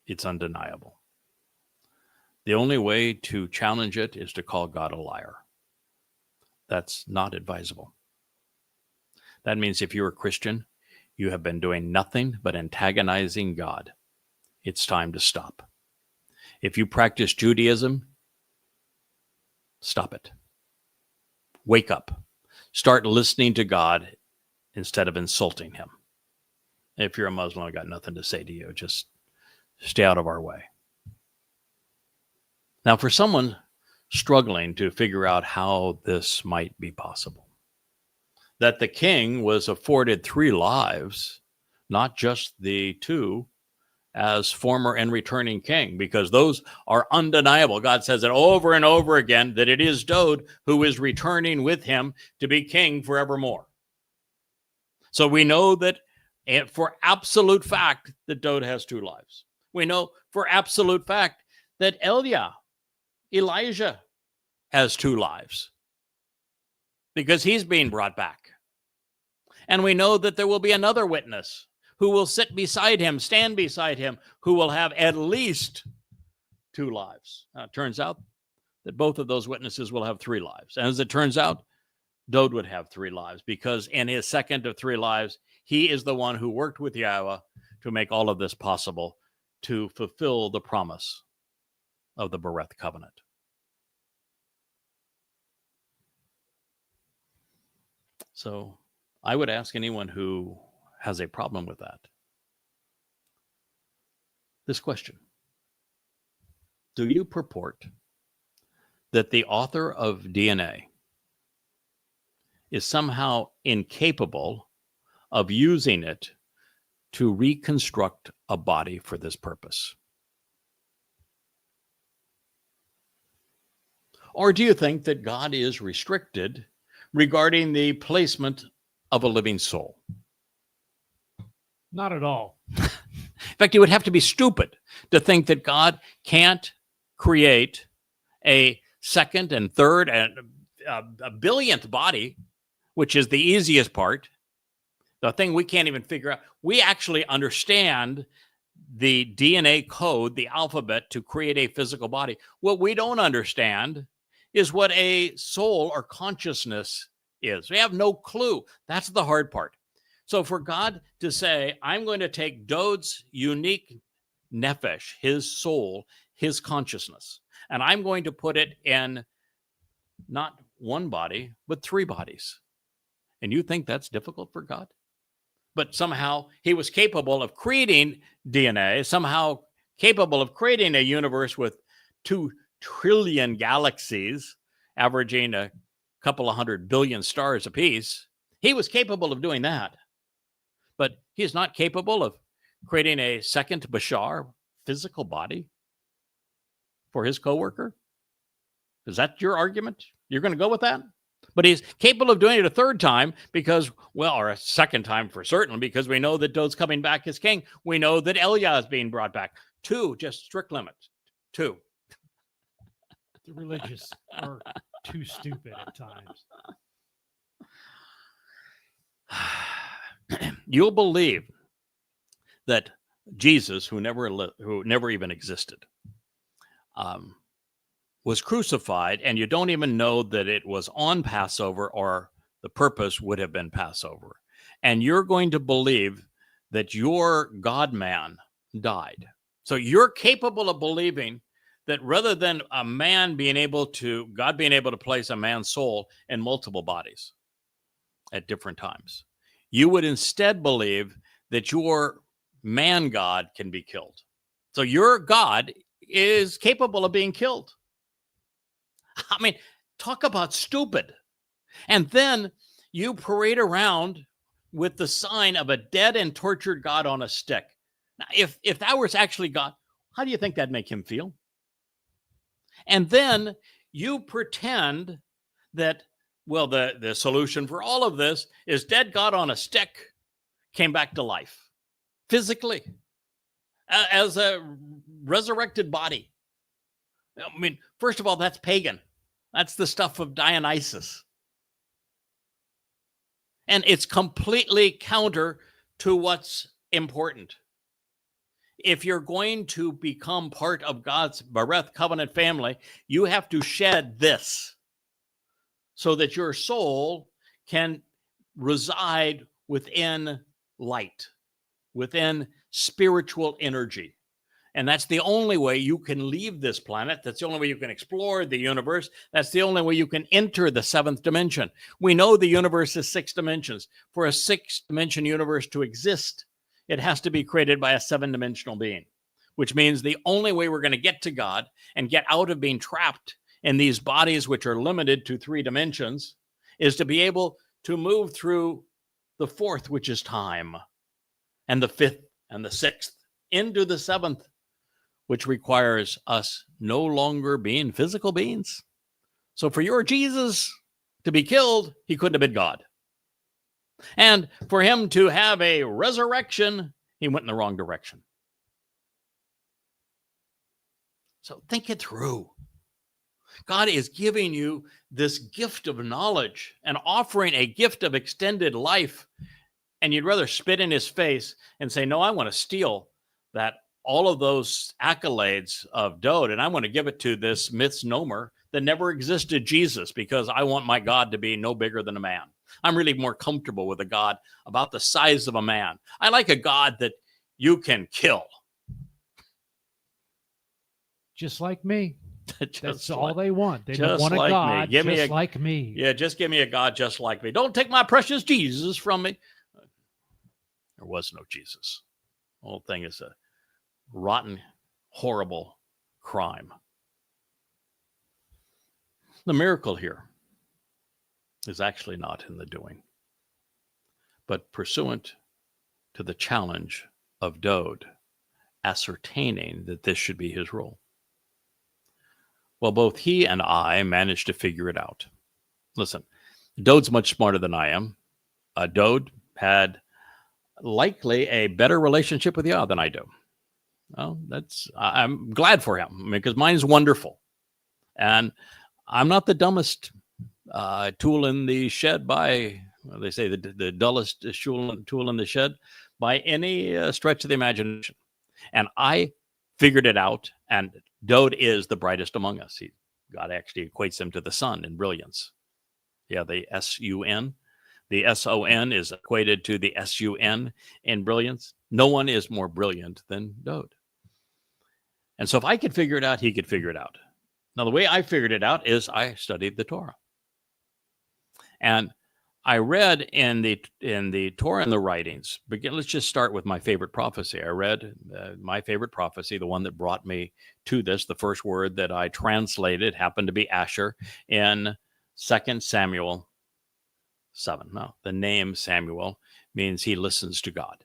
It's undeniable. The only way to challenge it is to call God a liar. That's not advisable. That means if you're a Christian, you have been doing nothing but antagonizing God. It's time to stop. If you practice Judaism, stop it. Wake up. Start listening to God instead of insulting him. If you're a Muslim, I got nothing to say to you. Just stay out of our way. Now, for someone struggling to figure out how this might be possible, that the king was afforded 3 lives, not just the 2 as former and returning king, because those are undeniable. God says it over and over again that it is Dowd who is returning with him to be king forevermore. So we know that for absolute fact that Dowd has 2 lives. We know for absolute fact that Elijah has 2 lives because he's being brought back. And we know that there will be another witness who will sit beside him, stand beside him, who will have at least 2 lives. Now, it turns out that both of those witnesses will have 3 lives. And as it turns out, Dowd would have 3 lives because in his second of 3 lives, he is the one who worked with Yahweh to make all of this possible, to fulfill the promise of the Bereth covenant. So I would ask anyone who has a problem with that this question: do you purport that the author of DNA is somehow incapable of using it to reconstruct a body for this purpose? Or do you think that God is restricted regarding the placement of a living soul? Not at all. In fact, you would have to be stupid to think that God can't create a second and third and a billionth body, which is the easiest part, the thing we can't even figure out. We actually understand the DNA code, the alphabet, to create a physical body. What we don't understand is what a soul or consciousness is. We have no clue. That's the hard part. So for God to say, I'm going to take Dowd's unique nephesh, his soul, his consciousness, and I'm going to put it in not 1 body, but 3 bodies. And you think that's difficult for God? But somehow he was capable of creating DNA, somehow capable of creating a universe with 2 trillion galaxies, averaging a couple of 100 billion stars apiece. He was capable of doing that. But he is not capable of creating a second Bashar physical body for his coworker. Is that your argument? You're going to go with that? But he's capable of doing it a 3rd time because, well, or a 2nd time for certain, because we know that Dowd's coming back as king. We know that Eliah is being brought back. 2, just strict limit. 2. The religious are too stupid at times. You'll believe that Jesus, who never even existed, was crucified, and you don't even know that it was on Passover or the purpose would have been Passover. And you're going to believe that your God-man died So you're capable of believing that rather than God being able to place a man's soul in multiple bodies at different times, you would instead believe that your man God can be killed. So your God is capable of being killed. I mean, talk about stupid. And then you parade around with the sign of a dead and tortured God on a stick. Now, if that was actually God, how do you think that'd make him feel? And then you pretend that, well, the solution for all of this is dead God on a stick came back to life physically as a resurrected body. I mean, first of all, that's pagan. That's the stuff of Dionysus. And it's completely counter to what's important. If you're going to become part of God's Bereth covenant family, you have to shed this so that your soul can reside within light, within spiritual energy. And that's the only way you can leave this planet. That's the only way you can explore the universe. That's the only way you can enter the seventh dimension. We know the universe is 6 dimensions. For a 6-dimension universe to exist, it has to be created by a 7-dimensional being, which means the only way we're going to get to God and get out of being trapped in these bodies, which are limited to 3 dimensions, is to be able to move through the 4th, which is time, and the 5th and the 6th into the 7th, which requires us no longer being physical beings. So for your Jesus to be killed, he couldn't have been God. And for him to have a resurrection, he went in the wrong direction. So think it through. God is giving you this gift of knowledge and offering a gift of extended life. And you'd rather spit in his face and say, no, I want to steal that, all of those accolades of Dowd, and I want to give it to this misnomer that never existed, Jesus, because I want my God to be no bigger than a man. I'm really more comfortable with a God about the size of a man. I like a God that you can kill. Just like me. That's all like, they want. They don't want a God just like me. Yeah, just give me a God just like me. Don't take my precious Jesus from me. There was no Jesus. The whole thing is a rotten, horrible crime. The miracle here is actually not in the doing, but pursuant to the challenge of Dowd, ascertaining that this should be his role. Well, both he and I managed to figure it out. Listen, Dowd's much smarter than I am. Dowd had likely a better relationship with Yah than I do. Well, I'm glad for him because mine's wonderful. And I'm not the dumbest tool in the shed by, well, they say the dullest tool in the shed by any stretch of the imagination. And I figured it out. And Dowd is the brightest among us. God actually equates him to the sun in brilliance. Yeah, the S-U-N. The S-O-N is equated to the S-U-N in brilliance. No one is more brilliant than Dowd. And so if I could figure it out, he could figure it out. Now, the way I figured it out is I studied the Torah. And I read in the Torah and the writings, let's just start with my favorite prophecy. I read my favorite prophecy, the one that brought me to this. The first word that I translated happened to be Asher in 2 Samuel 7. Now, the name Samuel means he listens to God.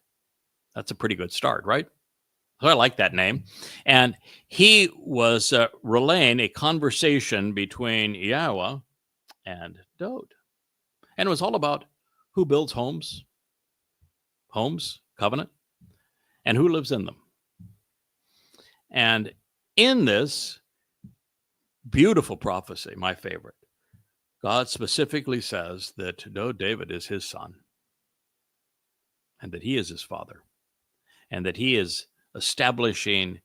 That's a pretty good start, right? So I like that name. And he was relaying a conversation between Yahweh and Dowd. And it was all about who builds homes, covenant, and who lives in them. And in this beautiful prophecy, my favorite, God specifically says that David is his son, and that he is his father, and that he is establishing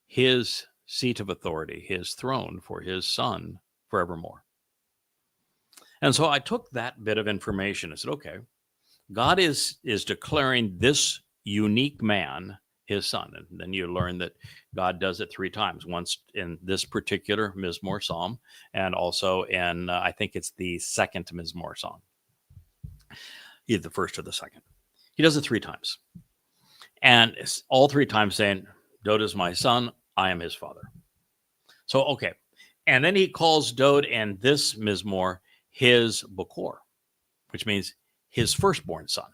his seat of authority, his throne for his son forevermore. And so I took that bit of information and said, okay, God is declaring this unique man his son. And then you learn that God does it 3 times, once in this particular Mizmor psalm, and also in, I think it's the second Mizmor song, either the first or the second. He does it 3 times. And it's all 3 times saying, Dowd is my son, I am his father. So, okay. And then he calls Dowd in this Mizmor his Bokor, which means his firstborn son.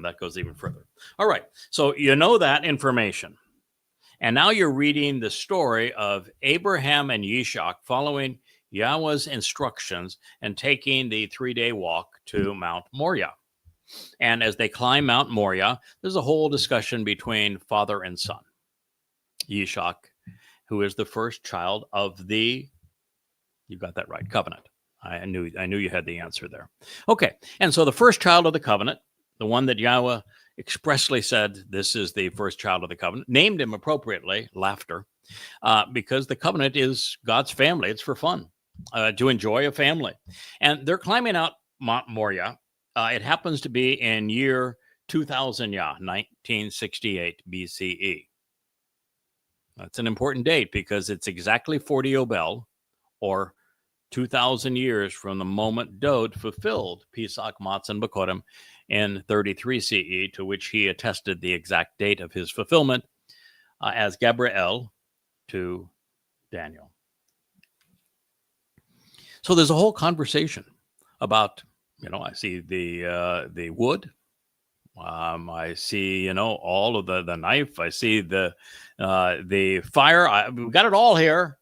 That goes even further. All right. So you know that information. And now you're reading the story of Abraham and Yishak following Yahweh's instructions and taking the 3-day walk to Mount Moriah. And as they climb Mount Moriah, there's a whole discussion between father and son. Yishak, who is the first child of the, you got that right, covenant. I knew you had the answer there. Okay. And so the first child of the covenant, the one that Yahweh expressly said, this is the first child of the covenant, named him appropriately, laughter, because the covenant is God's family. It's for fun, to enjoy a family. And they're climbing out Mount Moriah. It happens to be in year 2000, 1968 BCE. That's an important date because it's exactly 40 Yobel, or 2,000 years from the moment Dowd fulfilled Pesach, Matzah, and Bekorim in 33 CE, to which he attested the exact date of his fulfillment as Gabriel to Daniel. So there's a whole conversation about, I see the wood. I see, all of the knife. I see the fire. We've got it all here.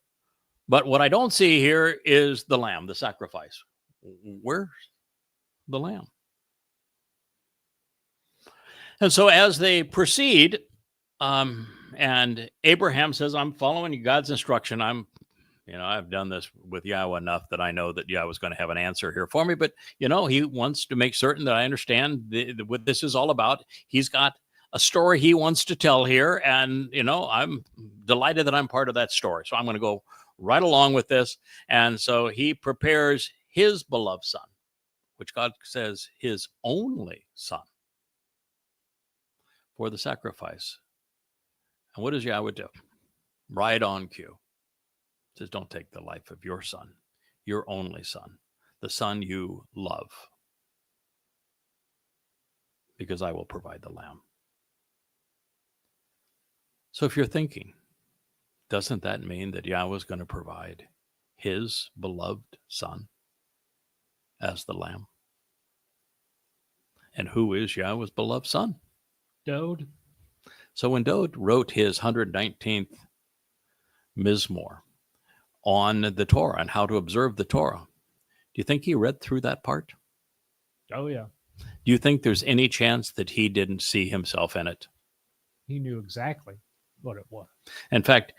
But what I don't see here is the lamb, the sacrifice. Where's the lamb? And so as they proceed, and Abraham says, I'm following God's instruction. I've done this with Yahweh enough that I know that Yahweh's going to have an answer here for me. But, he wants to make certain that I understand what this is all about. He's got a story he wants to tell here. And, I'm delighted that I'm part of that story. So I'm going to go right along with this. And so he prepares his beloved son, which God says his only son, for the sacrifice. And what does Yahweh do? Right on cue. He says, don't take the life of your son, your only son, the son you love, because I will provide the lamb. So if you're thinking, doesn't that mean that Yahweh is going to provide his beloved son as the lamb? And who is Yahweh's beloved son? Dowd. So when Dowd wrote his 119th Mizmor on the Torah and how to observe the Torah, do you think he read through that part? Oh, yeah. Do you think there's any chance that he didn't see himself in it? He knew exactly what it was. In fact,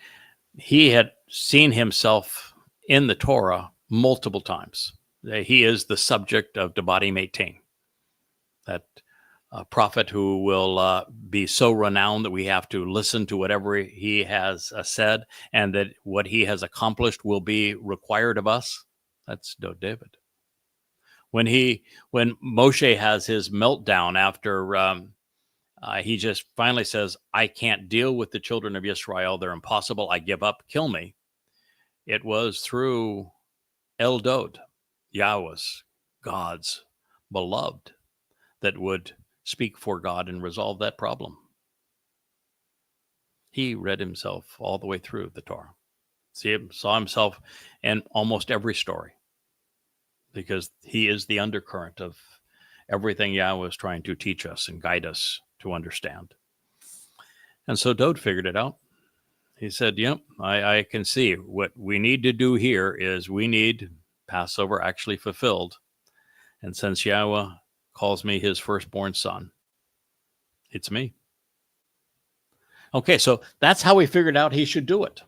he had seen himself in the Torah multiple times. He is the subject of Debatim 18, that prophet who will be so renowned that we have to listen to whatever he has said, and that what he has accomplished will be required of us. That's David. When Moshe has his meltdown after he just finally says, I can't deal with the children of Israel. They're impossible. I give up. Kill me. It was through Dowd, Yahweh's, God's beloved, that would speak for God and resolve that problem. He read himself all the way through the Torah. Saw himself in almost every story, because he is the undercurrent of everything Yahweh is trying to teach us and guide us to understand. And so Dowd figured it out. He said, I can see what we need to do here is we need Passover actually fulfilled. And since Yahweh calls me his firstborn son, it's me. Okay, so that's how he figured out he should do it.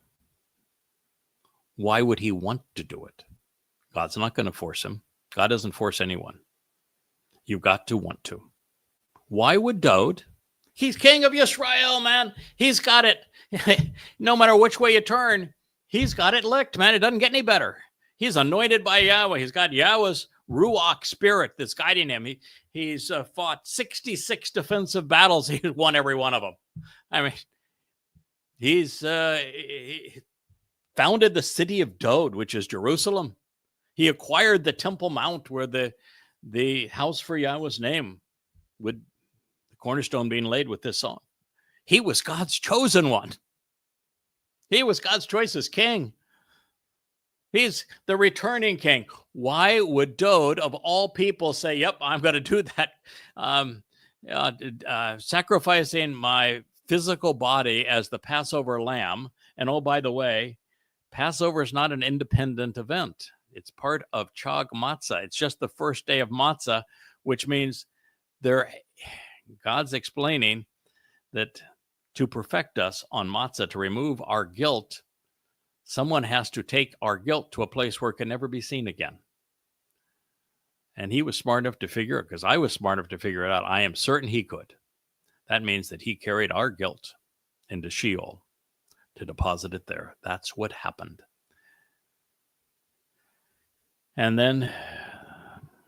Why would he want to do it? God's not going to force him. God doesn't force anyone. You've got to want to. Why would Dowd? He's king of Israel, man. He's got it. No matter which way you turn, he's got it licked, man. It doesn't get any better. He's anointed by Yahweh. He's got Yahweh's Ruach spirit that's guiding him. He's fought 66 defensive battles. He's won every one of them. I mean, he's he founded the city of Dowd, which is Jerusalem. He acquired the Temple Mount where the house for Yahweh's name would, the cornerstone being laid with this song. He was God's chosen one. He was God's choice as king. He's the returning king. Why would Dowd, of all people, say, yep, I'm going to do that, sacrificing my physical body as the Passover lamb? And oh, by the way, Passover is not an independent event. It's part of Chag Matzah. It's just the first day of Matzah, which means God's explaining that to perfect us on Matzah, to remove our guilt, someone has to take our guilt to a place where it can never be seen again. And he was smart enough to figure it, because I was smart enough to figure it out. I am certain he could. That means that he carried our guilt into Sheol to deposit it there. That's what happened. And then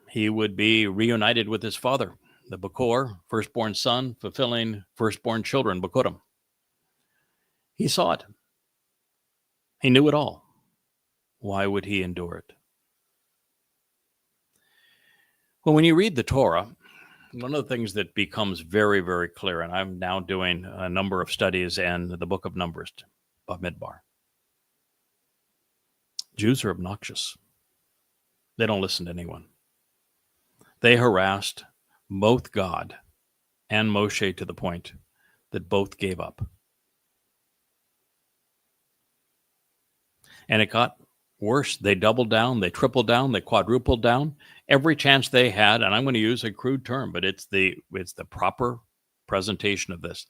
he would be reunited with his father, the Bakor, firstborn son, fulfilling firstborn children, Bakurim. He saw it. He knew it all. Why would he endure it? Well, when you read the Torah, one of the things that becomes very, very clear, and I'm now doing a number of studies in the book of Numbers, Bamidbar. Jews are obnoxious. They don't listen to anyone. They harassed both God and Moshe to the point that both gave up. And it got worse. They doubled down, they tripled down, they quadrupled down. Every chance they had, and I'm going to use a crude term, but it's the proper presentation of this.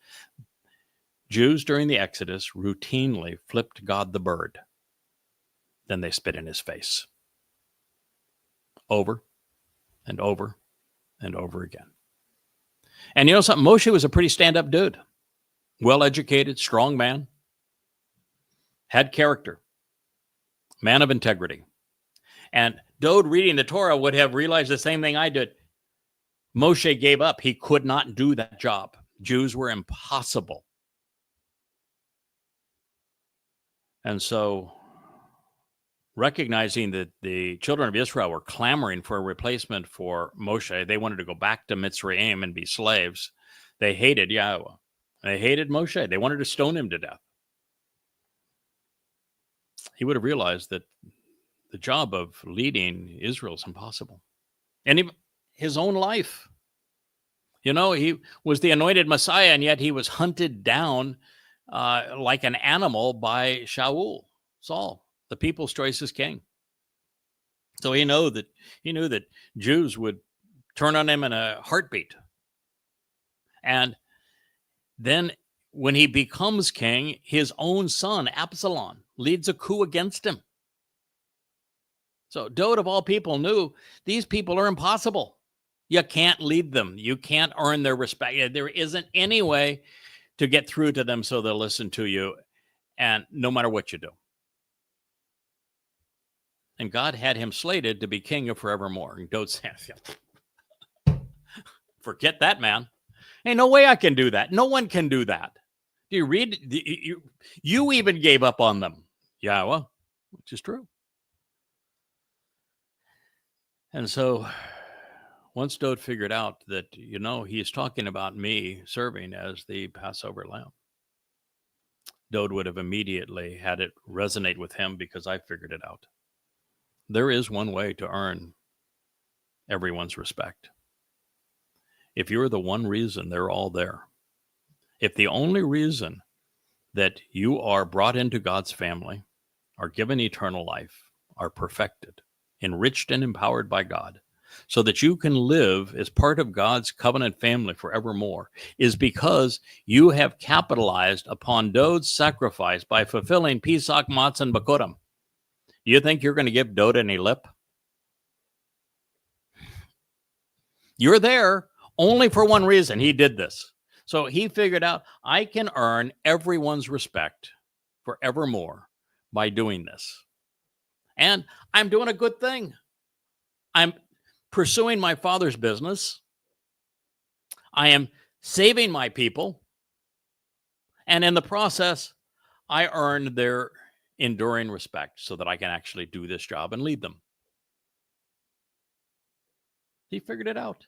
Jews during the Exodus routinely flipped God the bird. Then they spit in his face. Over and over and over again. And you know something? Moshe was a pretty stand-up dude. Well-educated, strong man. Had character. Man of integrity. And Dowd, reading the Torah, would have realized the same thing I did. Moshe gave up. He could not do that job. Jews were impossible. And so, recognizing that the children of Israel were clamoring for a replacement for Moshe, they wanted to go back to Mitzrayim and be slaves. They hated Yahweh. They hated Moshe. They wanted to stone him to death. He would have realized that the job of leading Israel is impossible. And even his own life. You know, he was the anointed Messiah, and yet he was hunted down like an animal by Saul, the people's choicest king. So he knew that Jews would turn on him in a heartbeat. And then when he becomes king, his own son, Absalom, leads a coup against him. So Dowd, of all people, knew these people are impossible. You can't lead them. You can't earn their respect. There isn't any way to get through to them so they'll listen to you, and no matter what you do. And God had him slated to be king of forevermore. And Dowd said, forget that, man. Ain't no way I can do that. No one can do that. Do you read? You even gave up on them, Yahweh, which is true. And so once Dowd figured out that, he's talking about me serving as the Passover lamb, Dowd would have immediately had it resonate with him because I figured it out. There is one way to earn everyone's respect. If you're the one reason they're all there, if the only reason that you are brought into God's family, are given eternal life, are perfected, enriched and empowered by God, so that you can live as part of God's covenant family forevermore, is because you have capitalized upon Dowd's sacrifice by fulfilling Pesach, Matzah, and Bakurim. Do you think you're going to give Dowd any lip? You're there only for one reason. He did this. So he figured out, I can earn everyone's respect forevermore by doing this. And I'm doing a good thing. pursuing my Father's business. I am saving my people. And in the process, I earn their enduring respect so that I can actually do this job and lead them. He figured it out.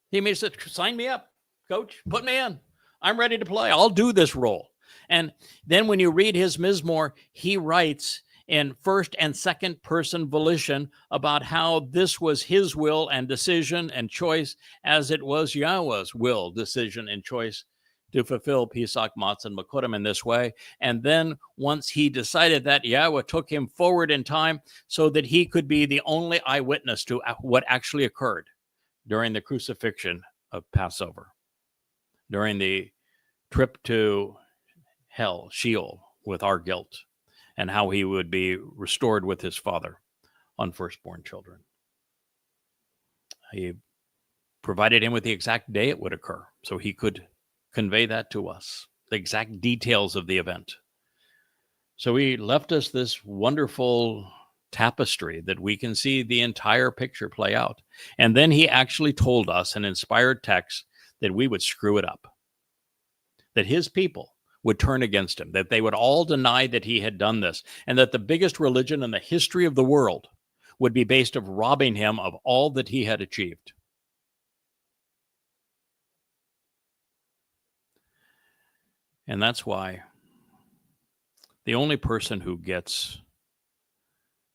He said, sign me up, coach, put me in. I'm ready to play. I'll do this role. And then when you read his Mizmor, he writes in first and second person volition about how this was his will and decision and choice, as it was Yahweh's will, decision, and choice to fulfill Pesach, Matzah, and Makutim in this way. And then once he decided that, Yahweh took him forward in time so that he could be the only eyewitness to what actually occurred during the crucifixion of Passover, during the trip to hell, Sheol, with our guilt, and how he would be restored with his Father on firstborn children. He provided him with the exact day it would occur, so he could convey that to us, the exact details of the event. So he left us this wonderful tapestry that we can see the entire picture play out. And then he actually told us in inspired text that we would screw it up, that his people would turn against him, that they would all deny that he had done this, and that the biggest religion in the history of the world would be based of robbing him of all that he had achieved. And that's why the only person who gets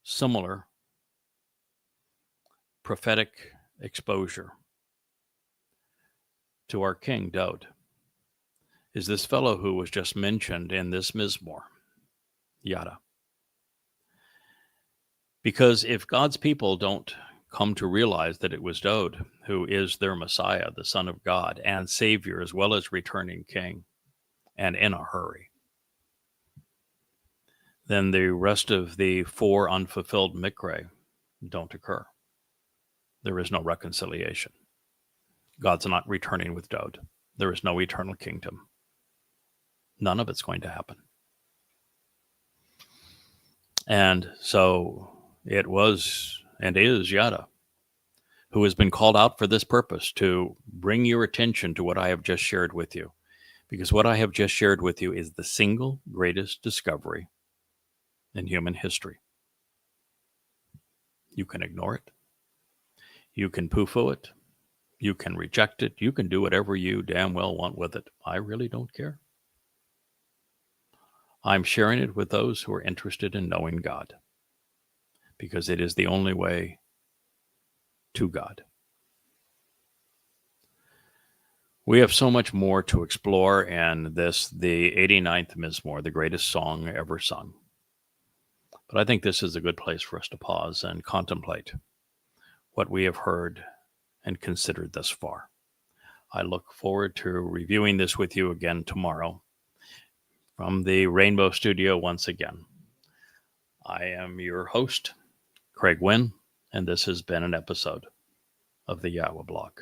similar prophetic exposure to our king, Dowd, is this fellow who was just mentioned in this Mizmor, Yada. Because if God's people don't come to realize that it was Dowd who is their Messiah, the Son of God and Savior, as well as returning king, and in a hurry, then the rest of the 4 unfulfilled Mikre don't occur. There is no reconciliation. God's not returning with Dowd. There is no eternal kingdom. None of it's going to happen. And so it was and is Yada who has been called out for this purpose, to bring your attention to what I have just shared with you. Because what I have just shared with you is the single greatest discovery in human history. You can ignore it. You can poo-poo it. You can reject it. You can do whatever you damn well want with it. I really don't care. I'm sharing it with those who are interested in knowing God, because it is the only way to God. We have so much more to explore in this, the 89th Mizmor, the greatest song ever sung. But I think this is a good place for us to pause and contemplate what we have heard and considered thus far. I look forward to reviewing this with you again tomorrow from the Rainbow Studio once again. I am your host, Craig Wynn, and this has been an episode of the Yahweh Blog.